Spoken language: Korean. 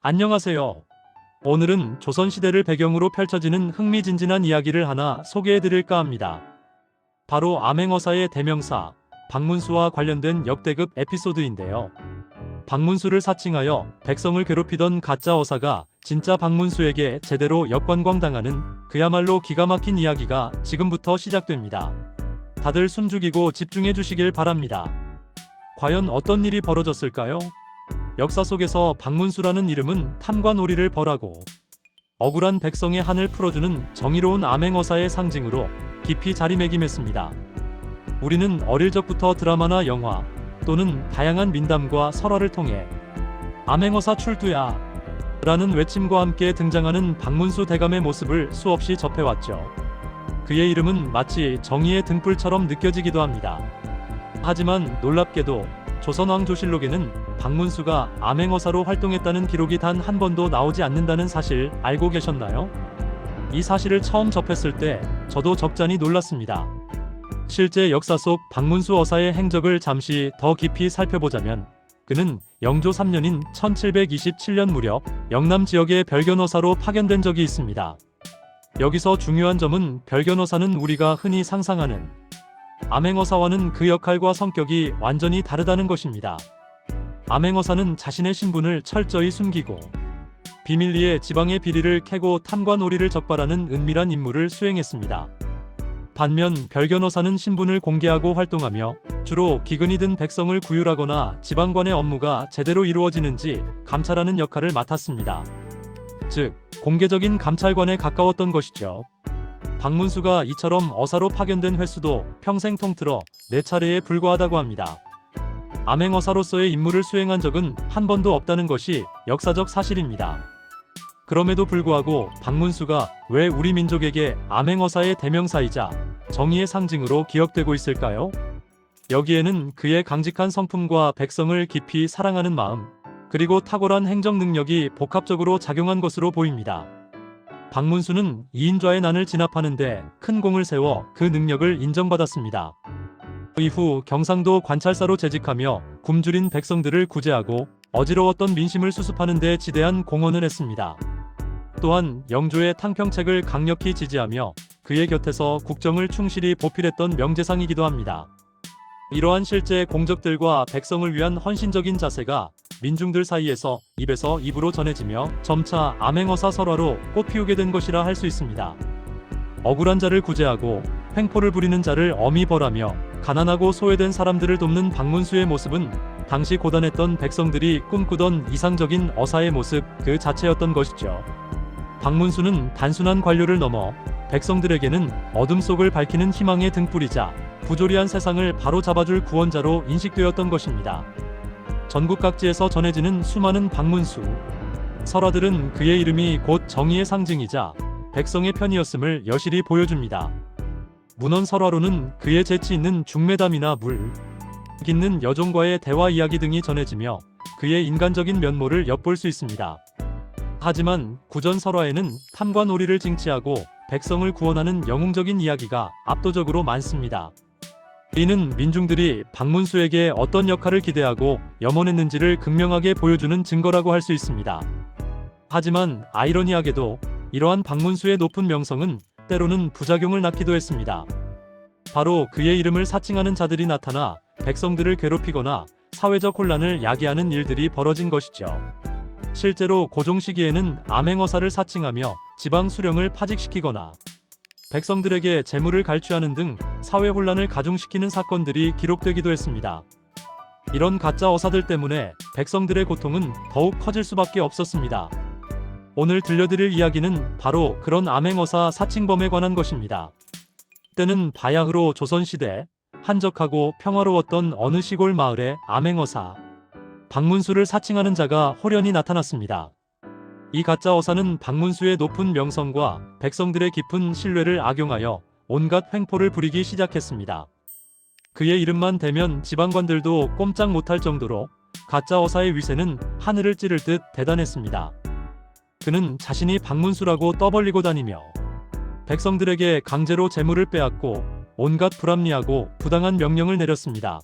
안녕하세요. 오늘은 조선시대를 배경으로 펼쳐지는 흥미진진한 이야기를 하나 소개해드릴까 합니다. 바로 암행어사의 대명사 박문수와 관련된 역대급 에피소드인데요. 박문수를 사칭하여 백성을 괴롭히던 가짜 어사가 진짜 박문수에게 제대로 역관광당하는 그야말로 기가 막힌 이야기가 지금부터 시작됩니다. 다들 숨죽이고 집중해 주시길 바랍니다. 과연 어떤 일이 벌어졌을까요? 역사 속에서 박문수라는 이름은 탐과 놀이를 벌하고 억울한 백성의 한을 풀어주는 정의로운 암행어사의 상징으로 깊이 자리매김했습니다. 우리는 어릴 적부터 드라마나 영화 또는 다양한 민담과 설화를 통해 암행어사 출두야 라는 외침과 함께 등장하는 박문수 대감의 모습을 수없이 접해왔죠. 그의 이름은 마치 정의의 등불처럼 느껴지기도 합니다. 하지만 놀랍게도 조선왕조실록에는 박문수가 암행어사로 활동했다는 기록이 단 한 번도 나오지 않는다는 사실 알고 계셨나요? 이 사실을 처음 접했을 때 저도 적잖이 놀랐습니다. 실제 역사 속 박문수 어사의 행적을 잠시 더 깊이 살펴보자면 그는 영조 3년인 1727년 무렵 영남 지역의 별견어사로 파견된 적이 있습니다. 여기서 중요한 점은 별견어사는 우리가 흔히 상상하는 암행어사와는 그 역할과 성격이 완전히 다르다는 것입니다. 암행어사는 자신의 신분을 철저히 숨기고 비밀리에 지방의 비리를 캐고 탐과 놀이를 적발하는 은밀한 임무를 수행했습니다. 반면 별견어사는 신분을 공개하고 활동하며 주로 기근이 든 백성을 구휼하거나 지방관의 업무가 제대로 이루어지는지 감찰하는 역할을 맡았습니다. 즉, 공개적인 감찰관에 가까웠던 것이죠. 박문수가 이처럼 어사로 파견된 횟수도 평생 통틀어 4차례에 불과하다고 합니다. 암행어사로서의 임무를 수행한 적은 한 번도 없다는 것이 역사적 사실입니다. 그럼에도 불구하고 박문수가 왜 우리 민족에게 암행어사의 대명사이자 정의의 상징으로 기억되고 있을까요? 여기에는 그의 강직한 성품과 백성을 깊이 사랑하는 마음, 그리고 탁월한 행정 능력이 복합적으로 작용한 것으로 보입니다. 박문수는 이인좌의 난을 진압하는데 큰 공을 세워 그 능력을 인정받았습니다. 이후 경상도 관찰사로 재직하며 굶주린 백성들을 구제하고 어지러웠던 민심을 수습하는 데 지대한 공헌을 했습니다. 또한 영조의 탕평책을 강력히 지지하며 그의 곁에서 국정을 충실히 보필했던 명재상이기도 합니다. 이러한 실제 공적들과 백성을 위한 헌신적인 자세가 민중들 사이에서 입에서 입으로 전해지며 점차 암행어사 설화로 꽃피우게 된 것이라 할 수 있습니다. 억울한 자를 구제하고 횡포를 부리는 자를 엄히 벌하며 가난하고 소외된 사람들을 돕는 박문수의 모습은 당시 고단했던 백성들이 꿈꾸던 이상적인 어사의 모습 그 자체였던 것이죠. 박문수는 단순한 관료를 넘어 백성들에게는 어둠 속을 밝히는 희망의 등불이자 부조리한 세상을 바로잡아줄 구원자로 인식되었던 것입니다. 전국 각지에서 전해지는 수많은 박문수 설화들은 그의 이름이 곧 정의의 상징이자 백성의 편이었음을 여실히 보여줍니다. 문헌 설화로는 그의 재치 있는 중매담이나 물 깃는 여종과의 대화 이야기 등이 전해지며 그의 인간적인 면모를 엿볼 수 있습니다. 하지만 구전 설화에는 탐과 놀이를 징취하고 백성을 구원하는 영웅적인 이야기가 압도적으로 많습니다. 이는 민중들이 박문수에게 어떤 역할을 기대하고 염원했는지를 극명하게 보여주는 증거라고 할 수 있습니다. 하지만 아이러니하게도 이러한 박문수의 높은 명성은 때로는 부작용을 낳기도 했습니다. 바로 그의 이름을 사칭하는 자들이 나타나 백성들을 괴롭히거나 사회적 혼란을 야기하는 일들이 벌어진 것이죠. 실제로 고종 시기에는 암행어사를 사칭하며 지방 수령을 파직시키거나 백성들에게 재물을 갈취하는 등 사회 혼란을 가중시키는 사건들이 기록되기도 했습니다. 이런 가짜 어사들 때문에 백성들의 고통은 더욱 커질 수밖에 없었습니다. 오늘 들려드릴 이야기는 바로 그런 암행어사 사칭범에 관한 것입니다. 때는 바야흐로 조선시대 한적하고 평화로웠던 어느 시골 마을에 암행어사 박문수를 사칭하는 자가 호련히 나타났습니다. 이 가짜 어사는 박문수의 높은 명성과 백성들의 깊은 신뢰를 악용하여 온갖 횡포를 부리기 시작했습니다. 그의 이름만 대면 지방관들도 꼼짝 못할 정도로 가짜 어사의 위세는 하늘을 찌를 듯 대단했습니다. 그는 자신이 박문수라고 떠벌리고 다니며 백성들에게 강제로 재물을 빼앗고 온갖 불합리하고 부당한 명령을 내렸습니다.